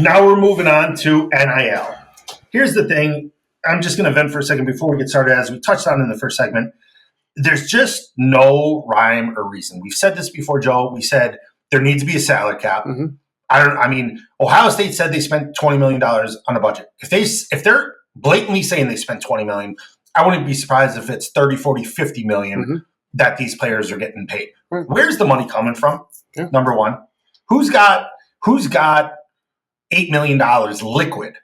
Now we're moving on to NIL. Here's the thing. I'm just going to vent for a second before we get started. As we touched on in the first segment, there's just no rhyme or reason. We've said this before, Joe. We said there needs to be a salary cap. Mm-hmm. I mean, Ohio State said they spent $20 million on a budget. If they're blatantly saying they spent $20 million, I wouldn't be surprised if it's 30, 40, 50 million Mm-hmm. that these players are getting paid. Right. Where's the money coming from? Yeah. Number one, who's got $8 million liquid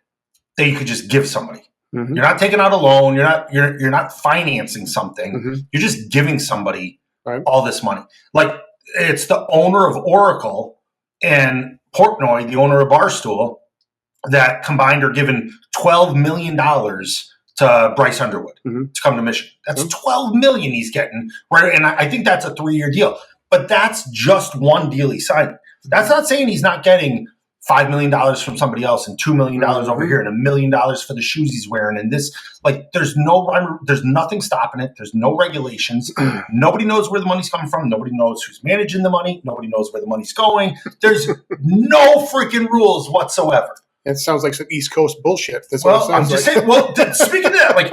that you could just give somebody? Mm-hmm. You're not taking out a loan. You're not financing something. Mm-hmm. You're just giving somebody Right. all this money. Like, it's the owner of Oracle and Portnoy, the owner of Barstool, that combined are given $12 million to Bryce Underwood Mm-hmm. to come to Michigan. That's $12 million he's getting, right? And I think that's a 3-year deal. But that's just one deal he signed. That's not saying he's not getting $5 million from somebody else and $2 million over here and $1 million for the shoes he's wearing. And this, like, there's nothing stopping it. There's no regulations. Nobody knows where the money's coming from. Nobody knows who's managing the money. Nobody knows where the money's going. There's no freaking rules whatsoever. It sounds like some East Coast bullshit. That's Well, what it I'm sounds just like. saying, well, speaking of that, like,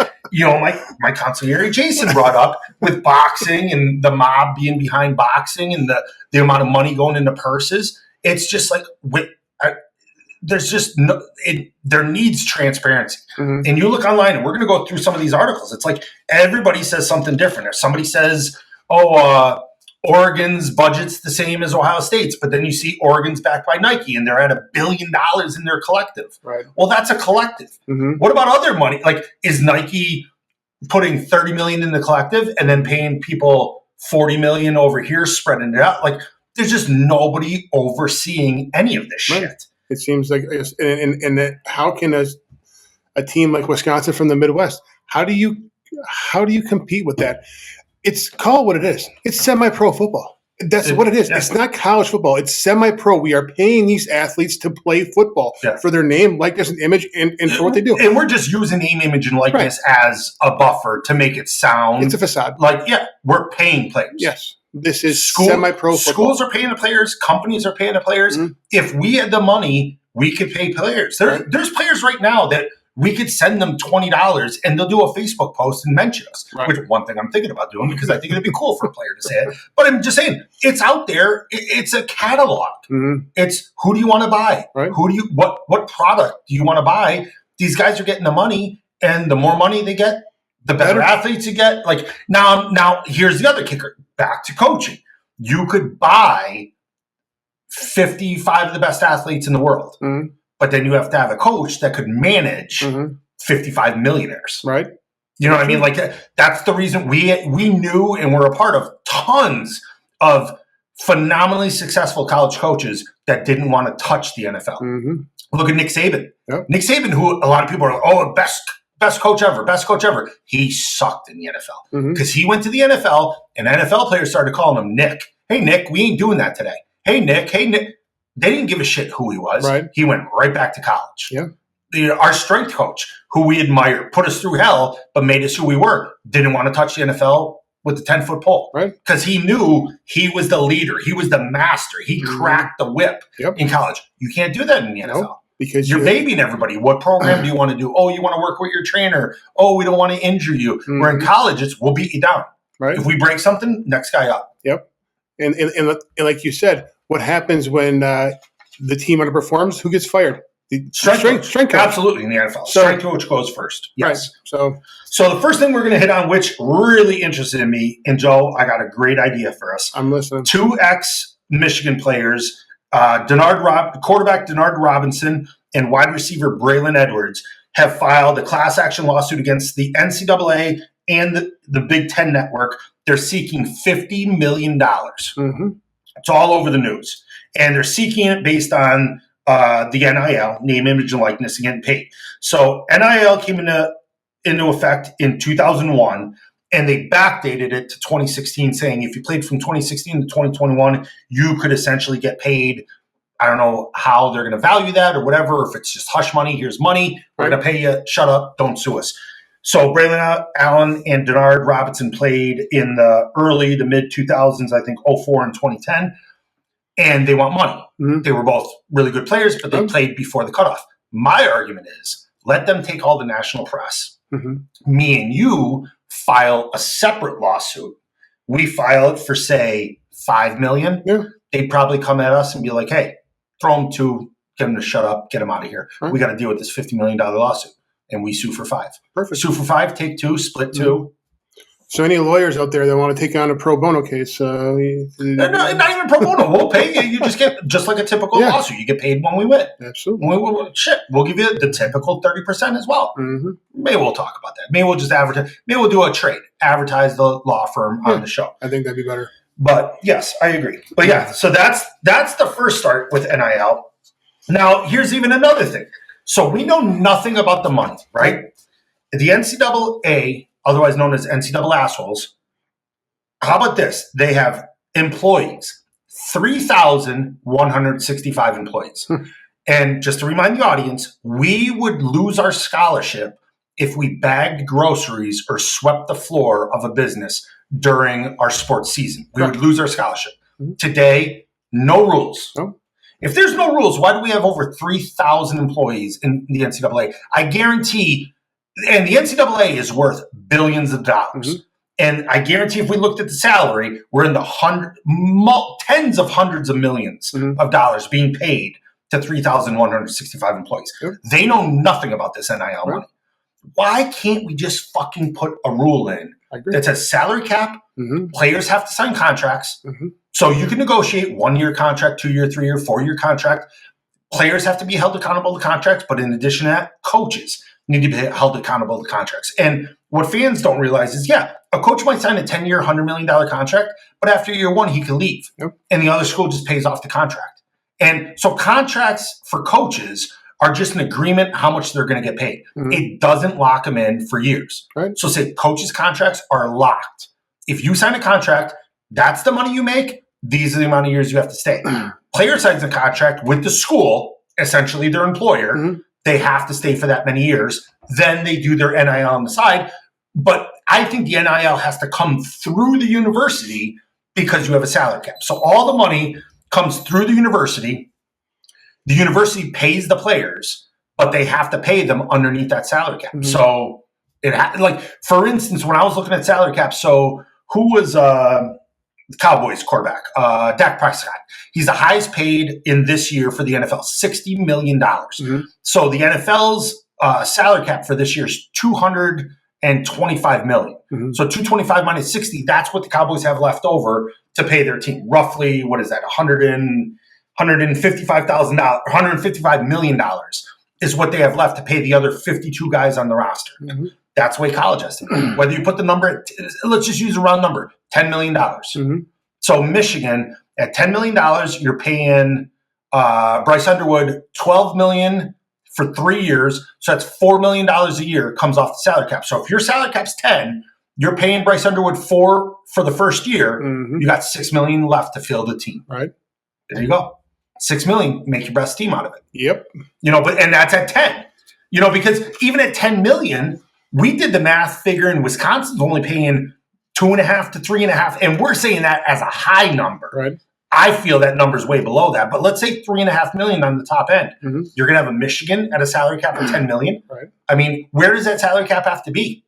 my consigliere Jason brought up with boxing and the mob being behind boxing and the amount of money going into purses. It's just like, there's just there needs transparency. Mm-hmm. And you look online, and we're going to go through some of these articles. It's like everybody says something different. If somebody says, Oregon's budget's the same as Ohio State's, but then you see Oregon's backed by Nike and they're at $1 billion in their collective. Right. Well, that's a collective. Mm-hmm. What about other money? Like, is Nike putting $30 million in the collective and then paying people $40 million over here, spreading it out? Like, there's just nobody overseeing any of this Right. shit. It seems like, and how can a team like Wisconsin from the Midwest, how do you compete with that? It's called what it is. It's semi-pro football. That's what it is. Yeah. It's not college football. It's semi-pro. We are paying these athletes to play football for their name, likeness, and image, and for what they do. And we're just using name, image, and likeness as a buffer to make it sound. It's a facade. Like, we're paying players. Yes. This is semi-pro football. Schools are paying the players. Companies are paying the players. Mm-hmm. If we had the money, we could pay players. There's players right now that we could send them $20 and they'll do a Facebook post and mention us, which one thing I'm thinking about doing because I think it'd be cool for a player to say it. But I'm just saying, it's out there. It's a catalog. Mm-hmm. It's who do you want to buy? Right. What product do you want to buy? These guys are getting the money, and the more money they get, the better athletes you get. Like, now here's the other kicker. Back to coaching. You could buy 55 of the best athletes in the world. Mm-hmm. But then you have to have a coach that could manage 55 millionaires. Right. You know what I mean? Like, that's the reason we knew and were a part of tons of phenomenally successful college coaches that didn't want to touch the NFL. Mm-hmm. Look at Nick Saban. Yep. Nick Saban, who a lot of people are, best coach ever. He sucked in the NFL because he went to the NFL and NFL players started calling him Nick. Hey, Nick, we ain't doing that today. Hey, Nick. They didn't give a shit who he was. Right. He went right back to college. Yeah. Our strength coach, who we admire, put us through hell, but made us who we were, didn't want to touch the NFL with the 10-foot pole. Right. Because he knew he was the leader. He was the master. He cracked the whip in college. You can't do that in the NFL. Nope. Because you're babying everybody. What program do you want to do? Oh, you want to work with your trainer. Oh, we don't want to injure you. We're in college. We'll beat you down. Right. If we break something, next guy up. Yep. And like you said, what happens when the team underperforms? Who gets fired? The strength coach. Absolutely, in the NFL. Strength coach goes first. Yes. Right. So the first thing we're going to hit on, which really interested in me, and Joe, I got a great idea for us. I'm listening. 2 ex-Michigan players, quarterback Denard Robinson and wide receiver Braylon Edwards, have filed a class action lawsuit against the NCAA and the Big Ten Network. They're seeking $50 million. Mm-hmm. It's all over the news. And they're seeking it based on the NIL, name, image, and likeness, and getting paid. So NIL came into effect in 2001, and they backdated it to 2016, saying if you played from 2016 to 2021, you could essentially get paid. I don't know how they're going to value that or whatever, if it's just hush money, here's money, we're going to pay you, shut up, don't sue us. So Braylon Allen and Denard Robinson played in the mid-2000s, I think 04 and 2010. and they want money. Mhm. They were both really good players, but they played before the cutoff. My argument is let them take all the national press. Mhm. Me and you file a separate lawsuit. We file it for, say, $5 million. Yeah. They'd probably come at us and be like, hey, throw them to, get them to shut up, get them out of here. Right. We got to deal with this $50 million lawsuit. And we sue for 5. Perfect. Sue for 5, take 2, split 2. So any lawyers out there that want to take on a pro bono case, No, not even pro bono. We'll pay you. You just get, just like a typical lawsuit. You get paid when we win. Absolutely. We'll give you the typical 30% as well. Mm-hmm. Maybe we'll talk about that. Maybe we'll just advertise. Maybe we'll do a trade. Advertise the law firm on the show. I think that'd be better. But yes, I agree. But yeah, so that's the first start with NIL. Now, here's even another thing. So we know nothing about the money, right? The NCAA, otherwise known as NCAA assholes, how about this? They have employees, 3,165 employees. And just to remind the audience, we would lose our scholarship if we bagged groceries or swept the floor of a business during our sports season. We would lose our scholarship. Today, no rules. No. If there's no rules, why do we have over 3,000 employees in the NCAA? I guarantee, and the NCAA is worth billions of dollars. Mm-hmm. And I guarantee if we looked at the salary, we're in the tens of hundreds of millions of dollars being paid to 3,165 employees. Yep. They know nothing about this NIL money. Why can't we just fucking put a rule in that says salary cap, players have to sign contracts, so you can negotiate 1-year contract, 2-year, 3-year, 4-year contract. Players have to be held accountable to contracts, but in addition to that, coaches need to be held accountable to contracts. And what fans don't realize is, a coach might sign a 10-year, $100 million contract, but after year 1, he can leave. And the other school just pays off the contract. And so contracts for coaches are just an agreement how much they're going to get paid. It doesn't lock them in for years. So say coaches' contracts are locked. If you sign a contract, that's the money you make. These are the amount of years you have to stay. Player signs a contract with the school, essentially their employer. They have to stay for that many years. Then they do their NIL on the side. But I think the NIL has to come through the university because you have a salary cap. So all the money comes through the university. The university pays the players, but they have to pay them underneath that salary cap. So like, for instance, when I was looking at salary cap, so who was the Cowboys quarterback? Dak Prescott. He's the highest paid in this year for the NFL, $60 million. So the NFL's salary cap for this year is $225 million. So 225 minus 60, that's what the Cowboys have left over to pay their team. Roughly, what is that? $155 million is what they have left to pay the other 52 guys on the roster. That's the way college has to be. Whether you put the number at, let's just use a round number, $10 million. So Michigan, at $10 million, you're paying Bryce Underwood $12 million for 3 years. So that's $4 million a year comes off the salary cap. So if your salary cap's 10, you're paying Bryce Underwood 4 for the first year. You got $6 million left to fill the team. Right. There you go. $6 million, make your best team out of it. And that's at 10. Because even at 10 million, we did the math figuring Wisconsin's only paying 2.5 to 3.5, and we're saying that as a high number. Right. I feel that number's way below that, but let's say 3.5 million on the top end. You're going to have a Michigan at a salary cap of 10 million. Right. I mean, where does that salary cap have to be?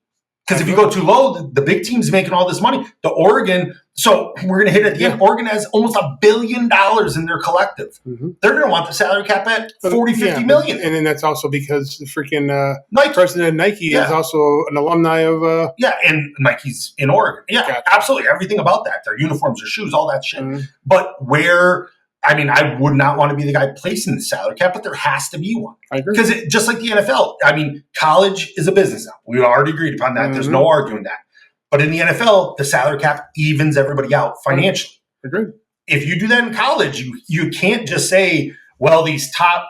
Because if you go too low, the big team's making all this money. The Oregon, so we're going to hit it at the end. Oregon has almost $1 billion in their collective. They're going to want the salary cap at 50 million. And then that's also because the freaking president of Nike is also an alumni of. And Nike's in Oregon. Absolutely. Everything about that. Their uniforms, their shoes, all that shit. But I would not want to be the guy placing the salary cap, but there has to be one. I agree. Because just like the NFL, college is a business now. We already agreed upon that. There's no arguing that. But in the NFL, the salary cap evens everybody out financially. Agreed. If you do that in college, you can't just say, well, these top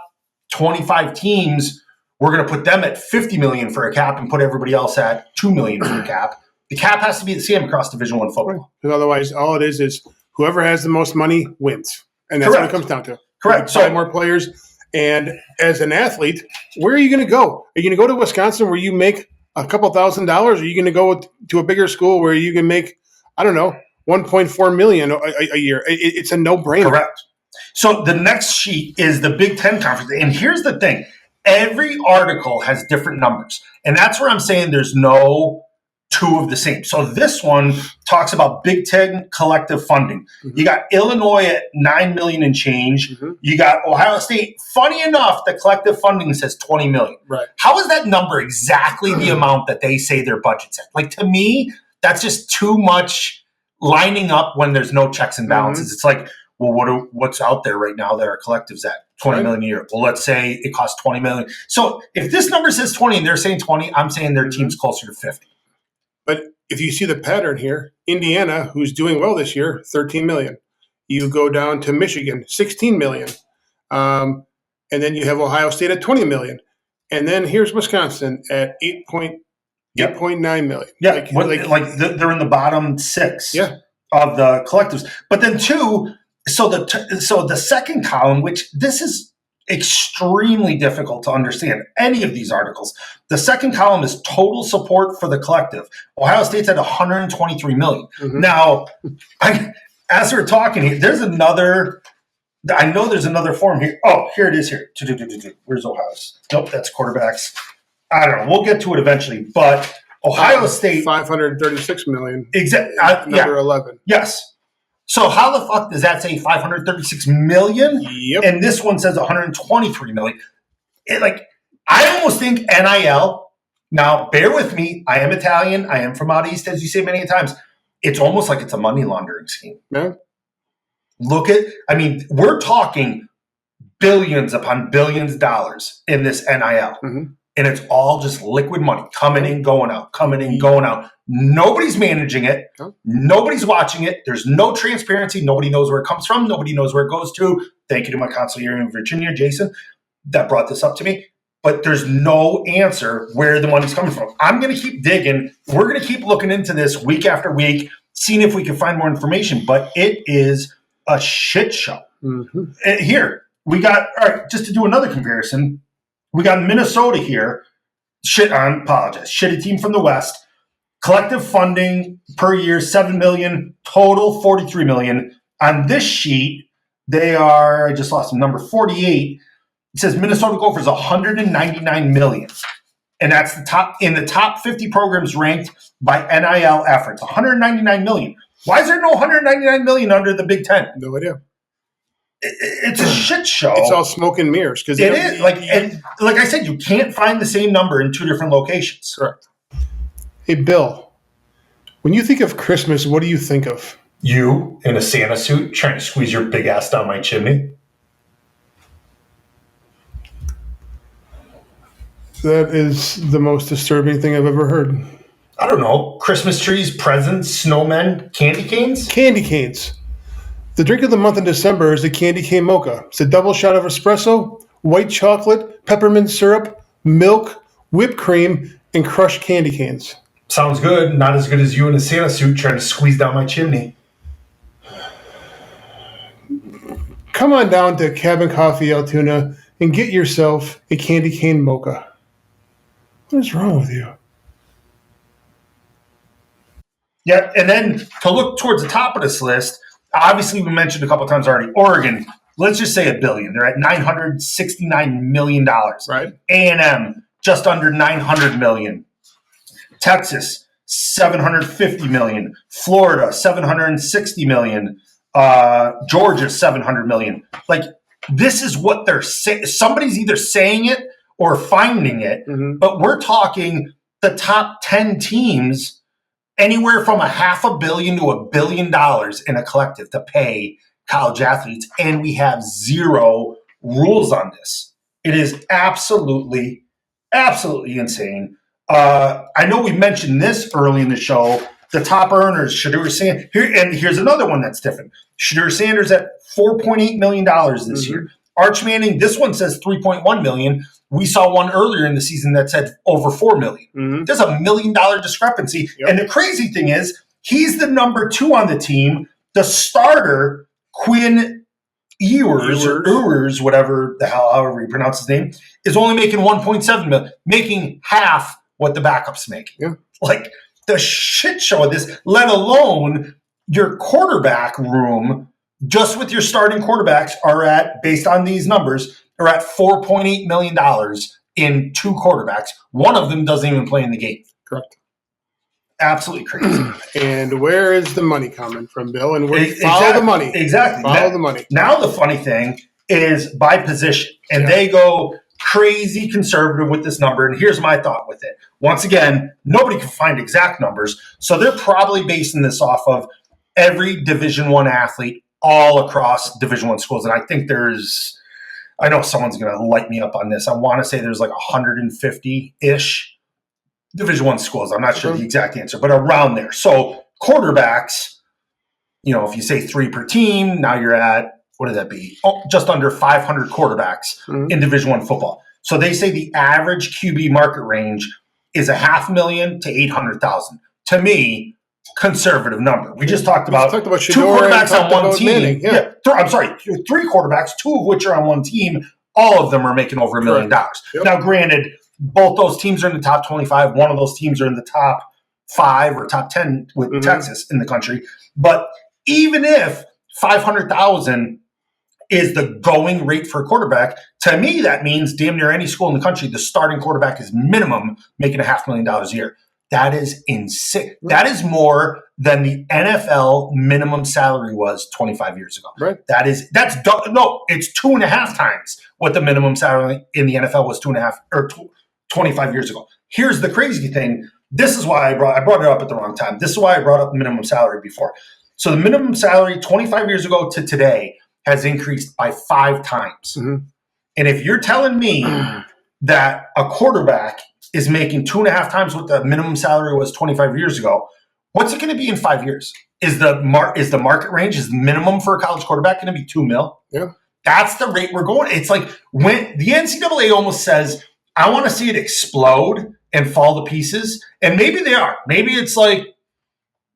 25 teams, we're going to put them at 50 million for a cap and put everybody else at 2 million for a cap. The cap has to be the same across Division I football. Because otherwise, all it is whoever has the most money wins. And that's what it comes down to. Correct. So more players. And as an athlete, where are you going to go? Are you going to go to Wisconsin where you make a couple $1,000s? Or are you going to go to a bigger school where you can make, I don't know, $1.4 million a year? It's a no-brainer. Correct. So the next sheet is the Big Ten Conference. And here's the thing. Every article has different numbers. And that's where I'm saying there's no two of the same. So this one talks about Big Ten collective funding. Mm-hmm. You got Illinois at $9 million and change. Mm-hmm. You got Ohio State. Funny enough, the collective funding says $20 million. Right. How is that number exactly the amount that they say their budget's at? Like, to me, that's just too much lining up when there's no checks and balances. Mm-hmm. It's like, well, what's out there right now that our collective's at? $20 million a year. Well, let's say it costs $20 million. So if this number says 20 and they're saying 20, I'm saying their team's closer to 50. But if you see the pattern here, Indiana, who's doing well this year, $13 million. You go down to Michigan, $16 million. And then you have Ohio State at $20 million. And then here's Wisconsin at $8.9 million. Yeah, they're in the bottom six of the collectives. But then so the second column, which this is extremely difficult to understand, any of these articles. The second column is total support for the collective. Ohio State's at $123 million. Mm-hmm. Now, as we're talking here, there's another form here. Oh, here it is here. Where's Ohio State? Nope, that's quarterbacks. I don't know. We'll get to it eventually. But Ohio State. $536 million. Exactly. Number 11. Yes. So how the fuck does that say $536 million? Yep. And this one says $123 million. I almost think NIL. Now, bear with me. I am Italian. I am from out east, as you say many times. It's almost like it's a money laundering scheme. Yeah. We're talking billions upon billions of dollars in this NIL. Mm-hmm. And it's all just liquid money coming in, going out, coming in, going out. Nobody's managing it. Nobody's watching it. There's no transparency. Nobody knows where it comes from. Nobody knows where it goes to. Thank you to my consul here in Virginia, Jason, that brought this up to me. But there's no answer where the money's coming from. I'm going to keep digging. We're going to keep looking into this week after week, seeing if we can find more information. But it is a shit show. Mm-hmm. Here, we got, all right, just to do another comparison, we got Minnesota here. Shitty team from the West. Collective funding per year, $7 million. Total, $43 million. On this sheet, they are, I just lost them, number 48. It says Minnesota Gophers, $199 million. And that's in the top 50 programs ranked by NIL efforts. $199 million. Why is there no $199 million under the Big Ten? No idea. It's a shit show. It's all smoke and mirrors. It is. Like I said, you can't find the same number in two different locations. Correct. Hey, Bill, when you think of Christmas, what do you think of? You in a Santa suit trying to squeeze your big ass down my chimney. That is the most disturbing thing I've ever heard. I don't know. Christmas trees, presents, snowmen, candy canes? Candy canes. The drink of the month in December is the candy cane mocha. It's a double shot of espresso, white chocolate, peppermint syrup, milk, whipped cream, and crushed candy canes. Sounds good. Not as good as you in a Santa suit trying to squeeze down my chimney. Come on down to Cabin Coffee Altoona and get yourself a candy cane mocha. What is wrong with you? Yeah, and then to look towards the top of this list, obviously we mentioned a couple of times already, Oregon, let's just say $1 billion. They're at $969 million. Right. A&M, just under $900 million. Texas, $750 million. Florida, $760 million. Georgia, $700 million. Like, this is what they're saying. Somebody's either saying it or finding it, but we're talking the top 10 teams, anywhere from $500 million to $1 billion in a collective to pay college athletes, and we have zero rules on this. It is absolutely, absolutely insane. I know we mentioned this early in the show. The top earners, Shedeur Sanders. Here's another one that's different. Shedeur Sanders at $4.8 million this year. Arch Manning, this one says $3.1 million. We saw one earlier in the season that said over $4 million. There's $1 million discrepancy. Yep. And the crazy thing is, he's the number 2 on the team. The starter, Quinn Ewers, whatever the hell, however you pronounce his name, is only making $1.7 million, making half what the backup's making. Yeah. Like, the shit show of this, let alone your quarterback room just with your starting quarterbacks are at, based on these numbers, are at $4.8 million in 2 quarterbacks. One of them doesn't even play in the game. Correct. Absolutely crazy. And where is the money coming from, Bill? And follow the money. Exactly. Follow the money. Now the funny thing is by position. And they go crazy conservative with this number. And here's my thought with it. Once again, nobody can find exact numbers. So they're probably basing this off of every Division I athlete all across Division I schools. And I think I know someone's going to light me up on this. I want to say there's like 150-ish Division I schools. I'm not sure the exact answer, but around there. So quarterbacks, if you say 3 per team, now you're at, what does that be? Just under 500 quarterbacks in Division I football. So they say the average QB market range is $500,000 to $800,000. To me, conservative number. We just talked about 2 quarterbacks on one team. I'm sorry, 3 quarterbacks, 2 of which are on one team. All of them are making over $1 million. Yep. Now, granted, both those teams are in the top 25. One of those teams are in the top 5 or top 10 with Texas in the country. But even if 500,000 is the going rate for a quarterback, to me that means damn near any school in the country, the starting quarterback is minimum making $500,000 a year. That is insane. Right. That is more than the NFL minimum salary was 25 years ago. Right. It's 2.5 times what the minimum salary in the NFL was 25 years ago. Here's the crazy thing. This is why I brought it up at the wrong time. This is why I brought up minimum salary before. So the minimum salary 25 years ago to today has increased by 5 times. And if you're telling me that a quarterback is making 2.5 times what the minimum salary was 25 years ago, what's it going to be in 5 years? Is the market range, is the minimum for a college quarterback going to be $2 million? Yeah. That's the rate we're going. It's like when the NCAA almost says, I want to see it explode and fall to pieces. And maybe they are. Maybe it's like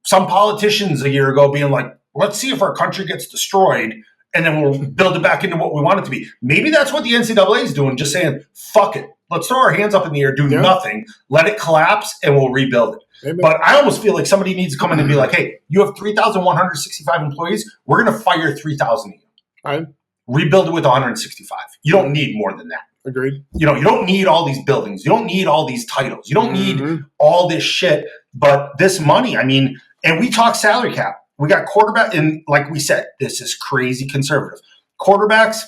some politicians a year ago being like, let's see if our country gets destroyed and then we'll build it back into what we want it to be. Maybe that's what the NCAA is doing, just saying, fuck it. Let's throw our hands up in the air, do nothing, let it collapse, and we'll rebuild it. Amen. But I almost feel like somebody needs to come in and be like, hey, you have 3,165 employees. We're going to fire 3,000 of you. Right. Rebuild it with 165. You don't need more than that. Agreed. You don't need all these buildings. You don't need all these titles. You don't need all this shit. But this money, and we talk salary cap. We got quarterback, and like we said, this is crazy conservative. Quarterbacks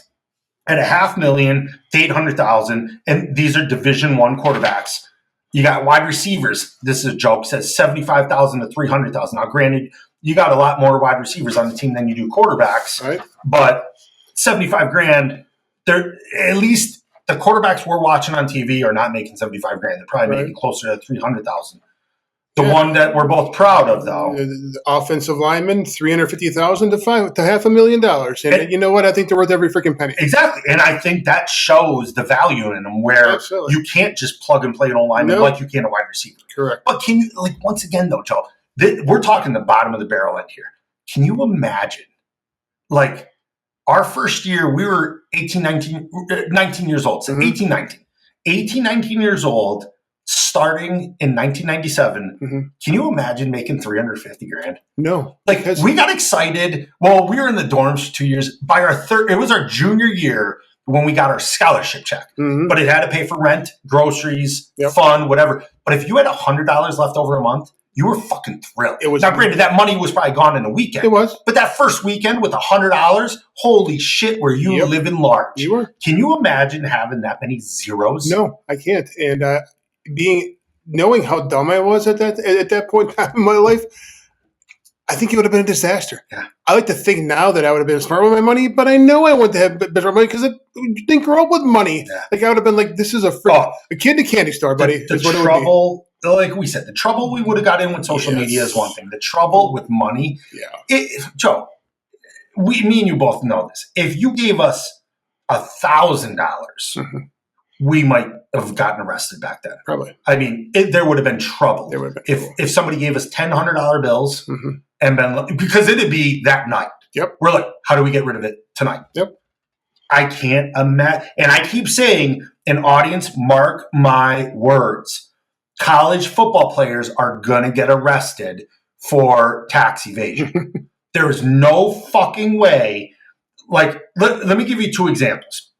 at $500,000 to $800,000, and these are Division I quarterbacks. You got wide receivers. This is a joke. Says $75,000 to $300,000. Now, granted, you got a lot more wide receivers on the team than you do quarterbacks, right? But $75,000. They're at least the quarterbacks we're watching on TV are not making $75,000. They're probably making closer to $300,000. The one that we're both proud of, though, the offensive lineman, $350,000 to $500,000, and you know what? I think they're worth every freaking penny. Exactly, and I think that shows the value in them, where you can't just plug and play an old lineman like you can a wide receiver. Correct. But can you, once again, though, Joe, we're talking the bottom of the barrel end here. Can you imagine, our first year, we were 19 years old, so 18, 19 years old. Starting in 1997, can you imagine making $350,000? No. We got excited. Well, we were in the dorms for 2 years. By it was our junior year when we got our scholarship check. But it had to pay for rent, groceries, fun, whatever. But if you had $100 left over a month, you were fucking thrilled. It was now, granted, that money was probably gone in a weekend. It was. But that first weekend with $100, holy shit, were you living large? You were. Can you imagine having that many zeros? No, I can't. And knowing how dumb I was at that point in time in my life, I think it would have been a disaster. Yeah. I like to think now that I would have been smart with my money, but I know I wouldn't have better money because I didn't grow up with money. Yeah. I would have been like, this is a kid in a candy store, buddy. The trouble, like we said, the trouble we would have got in with social media is one thing. The trouble with money, Joe, me and you both know this. If you gave us $1,000, we might have gotten arrested back then. Probably. There would have been trouble. If somebody gave us $100 bills and been, because it'd be that night. Yep. We're like, how do we get rid of it tonight? Yep. I can't imagine. And I keep saying, an audience, mark my words. College football players are going to get arrested for tax evasion. There is no fucking way. Like, let me give you 2 examples.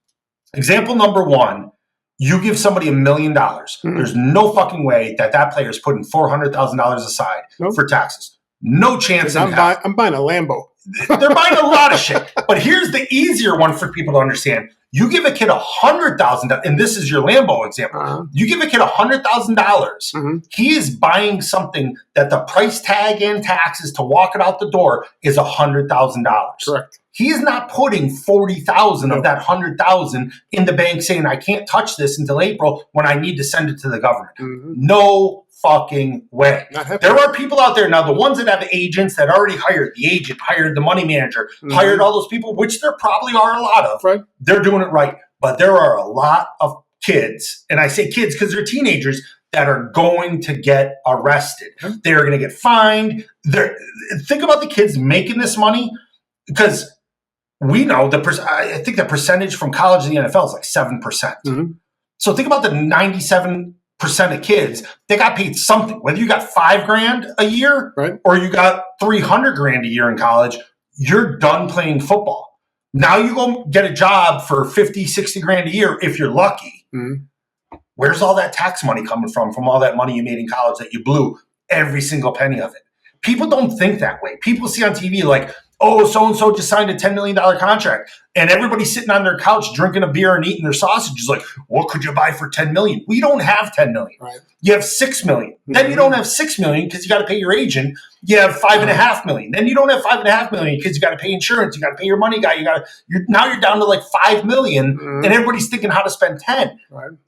Example number 1, you give somebody $1 million. There's no fucking way that player is putting $400,000 aside for taxes. No chance in hell. I'm buying a Lambo. They're buying a lot of shit. But here's the easier one for people to understand. You give a kid $100,000, and this is your Lambo example. You give a kid $100,000. He is buying something that the price tag and taxes to walk it out the door is $100,000. Correct. He is not putting 40,000 of that 100,000 in the bank saying, I can't touch this until April when I need to send it to the government. No fucking way. There are people out there now, the ones that have agents that already hired the agent, hired the money manager, hired all those people, which there probably are a lot of. Right. They're doing it right. But there are a lot of kids, and I say kids because they're teenagers, that are going to get arrested. They're going to get fined. Think about the kids making this money, because we know I think the percentage from college to the NFL is like 7%. So think about the 97% of kids, they got paid something. Whether you got $5,000 a year or you got $300,000 a year in college, you're done playing football. Now you go get a job for $50,000, $60,000 a year if you're lucky. Where's all that tax money coming from all that money you made in college that you blew every single penny of it? People don't think that way. People see on TV like, oh, so-and-so just signed a $10 million contract, and everybody's sitting on their couch drinking a beer and eating their sausages like, what could you buy for $10 million? We don't have $10 million. You have $6 million. Then you don't have $6 million because you got to pay your agent. You have $5.5 million. Then you don't have $5.5 million because you got to pay insurance. You got to pay your money guy. Now you're down to like $5 million, and everybody's thinking how to spend 10.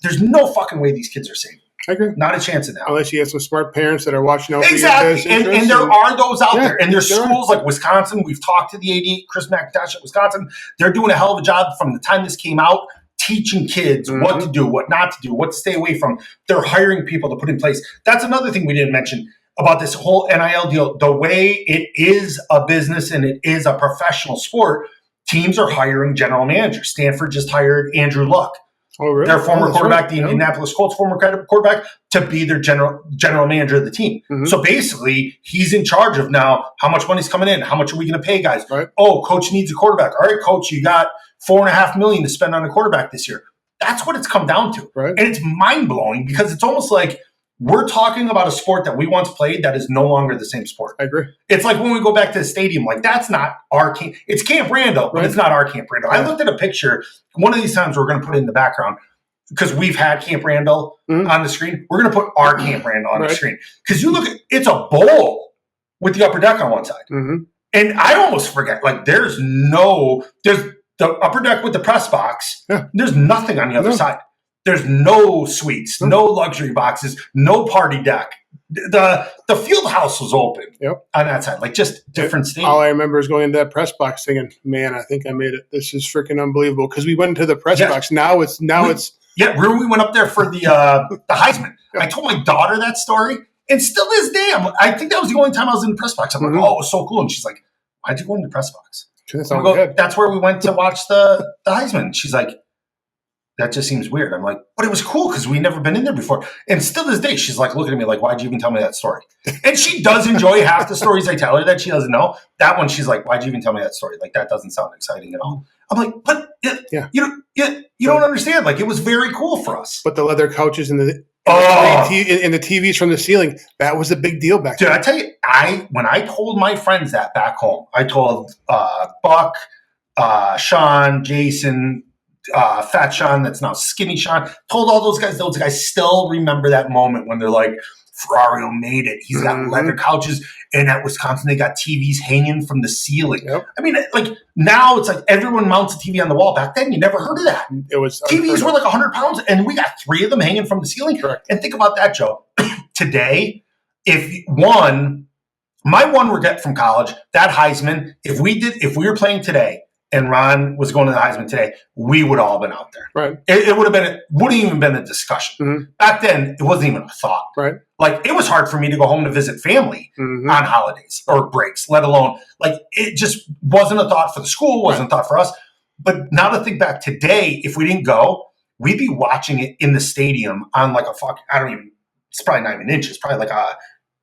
There's no fucking way these kids are saving. I agree. Not a chance in hell. Unless you have some smart parents that are watching out for exactly. your And there are those out there. And there's schools like Wisconsin. We've talked to the AD, Chris McIntosh at Wisconsin. They're doing a hell of a job from the time this came out, teaching kids what to do, what not to do, what to stay away from. They're hiring people to put in place. That's another thing we didn't mention about this whole NIL deal. The way it is a business and it is a professional sport, teams are hiring general managers. Stanford just hired Andrew Luck. Oh, really? Their former quarterback, the Indianapolis Colts former quarterback, to be their general manager of the team. So basically, he's in charge of now how much money's coming in, how much are we going to pay guys? Oh, coach needs a quarterback. All right, coach, you got $4.5 million to spend on a quarterback this year. That's what it's come down to. And it's mind-blowing because it's almost like we're talking about a sport that we once played that is no longer the same sport. I agree. It's like when we go back to the stadium, like that's not our camp. It's Camp Randall, but it's not our Camp Randall. I looked at a picture. One of these times we're going to put it in the background because we've had Camp Randall on the screen. We're going to put our Camp Randall on the screen because you look at it's a bowl with the upper deck on one side, and I almost forget like there's the upper deck with the press box. There's nothing on the other side. There's no suites, no luxury boxes, no party deck. The field house was open on that side, like just different stadium. All I remember is going into that press box thinking, man, I think I made it. This is freaking unbelievable. Because we went into the press box. Now it's remember we went up there for the Heisman. I told my daughter that story, and still this day, I think that was the only time I was in the press box. I'm like, oh, it was so cool. And she's like, why'd you go in the press box? That's where we went to watch the Heisman. She's like, that just seems weird. I'm like, but it was cool because we'd never been in there before. And still this day, she's like looking at me like, why'd you even tell me that story? And she does enjoy half the stories I tell her that she doesn't know. That one, she's like, why'd you even tell me that story? Like, that doesn't sound exciting at all. I'm like, but you don't understand. Like, it was very cool for us. But the leather couches and the TVs from the ceiling, that was a big deal back then. Dude, I tell you, when I told my friends that back home, I told Buck, Sean, Jason, Fat Sean, that's now Skinny Sean, told all those guys still remember that moment when they're like, Ferrario made it. He's got leather couches, and at Wisconsin, they got TVs hanging from the ceiling. I mean, like, now it's like everyone mounts a TV on the wall. Back then, you never heard of that. It was TVs were like 100 pounds, and we got 3 of them hanging from the ceiling. And think about that, Joe. Today, my one regret from college, that Heisman, if we were playing today, and Ron was going to the Heisman today, we would all have been out there. It wouldn't even been a discussion. Back then, it wasn't even a thought. Like, it was hard for me to go home to visit family on holidays or breaks, let alone, like, it just wasn't a thought for the school, wasn't a thought for us. But now to think back today, if we didn't go, we'd be watching it in the stadium on like it's probably not even inches, probably like a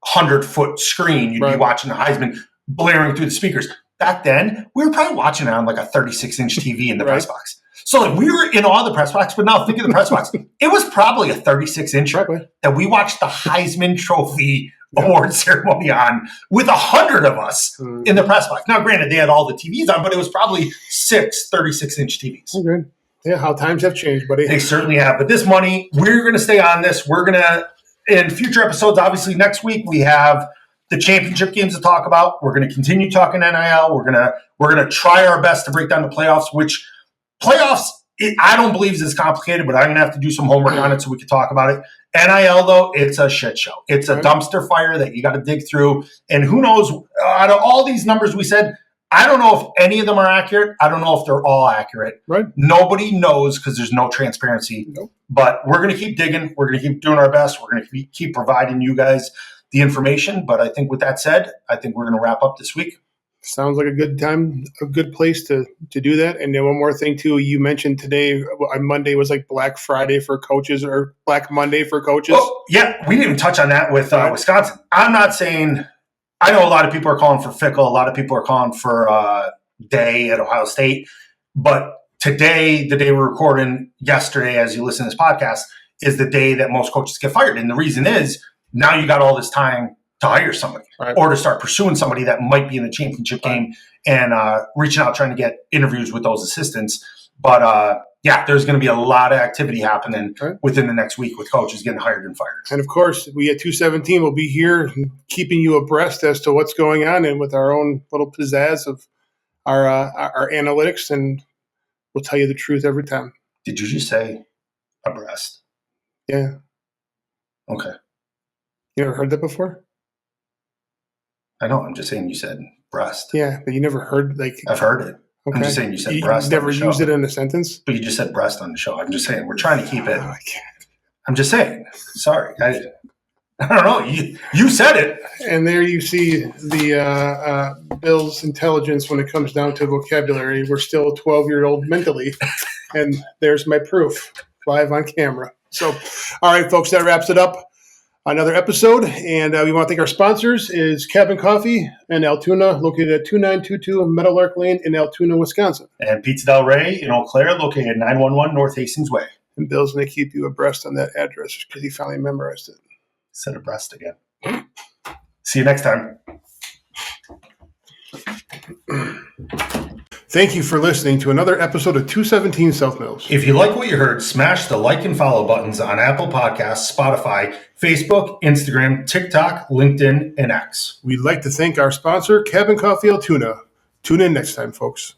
100-foot screen. You'd be watching the Heisman blaring through the speakers. Back then, we were probably watching it on like a 36-inch TV in the press box. So like we were in awe of the press box, but now think of the press box. It was probably a 36-inch that we watched the Heisman Trophy award ceremony on with 100 of us in the press box. Now, granted, they had all the TVs on, but it was probably 6 36-inch TVs. Okay. Yeah, how times have changed, buddy. They certainly have. But this money, we're going to stay on this. We're going to, in future episodes, obviously next week, we have the championship games to talk about. We're going to continue talking NIL. We're going to try our best to break down the playoffs, which playoffs, I don't believe is as complicated, but I'm going to have to do some homework on it so we can talk about it. NIL, though, it's a shit show. It's a dumpster fire that you got to dig through. And who knows, out of all these numbers we said, I don't know if any of them are accurate. I don't know if they're all accurate. Right. Nobody knows because there's no transparency. Nope. But we're going to keep digging. We're going to keep doing our best. We're going to keep providing you guys the information. But I think with that said, I think we're going to wrap up this week. Sounds like a good time, a good place to do that. And then one more thing, too. You mentioned today on Monday was like Black Friday for coaches or Black Monday for coaches. Oh, yeah, we didn't even touch on that with Wisconsin. I'm not saying – I know a lot of people are calling for Fickle. A lot of people are calling for Day at Ohio State. But today, the day we're recording, yesterday, as you listen to this podcast, is the day that most coaches get fired. And the reason is now you got all this time to hire somebody or to start pursuing somebody that might be in the championship game and reaching out, trying to get interviews with those assistants. But, yeah, there's going to be a lot of activity happening within the next week with coaches getting hired and fired. And, of course, we at 217 will be here keeping you abreast as to what's going on and with our own little pizzazz of our analytics, and we'll tell you the truth every time. Did you just say abreast? Yeah. Okay. You ever heard that before? I know. I'm just saying you said breast. Yeah, but you never heard like – I've heard it. Okay. I'm just saying you said breast. You never used it in a sentence? But you just said breast on the show. I'm just saying we're trying to keep it. I'm just saying. Sorry. I don't know. You said it. And there you see the Bill's intelligence when it comes down to vocabulary. We're still a 12-year-old mentally. And there's my proof live on camera. So, all right, folks, that wraps it up. Another episode, and we want to thank our sponsors is Cabin Coffee in Altoona, located at 2922 Meadowlark Lane in Altoona, Wisconsin. And Pizza Del Rey in Eau Claire, located at 911 North Hastings Way. And Bill's going to keep you abreast on that address because he finally memorized it. Said abreast again. See you next time. Thank you for listening to another episode of 217 South Mills. If you like what you heard, smash the like and follow buttons on Apple Podcasts, Spotify, Facebook, Instagram, TikTok, LinkedIn, and X. We'd like to thank our sponsor, Cabin Coffee Altoona. Tune in next time, folks.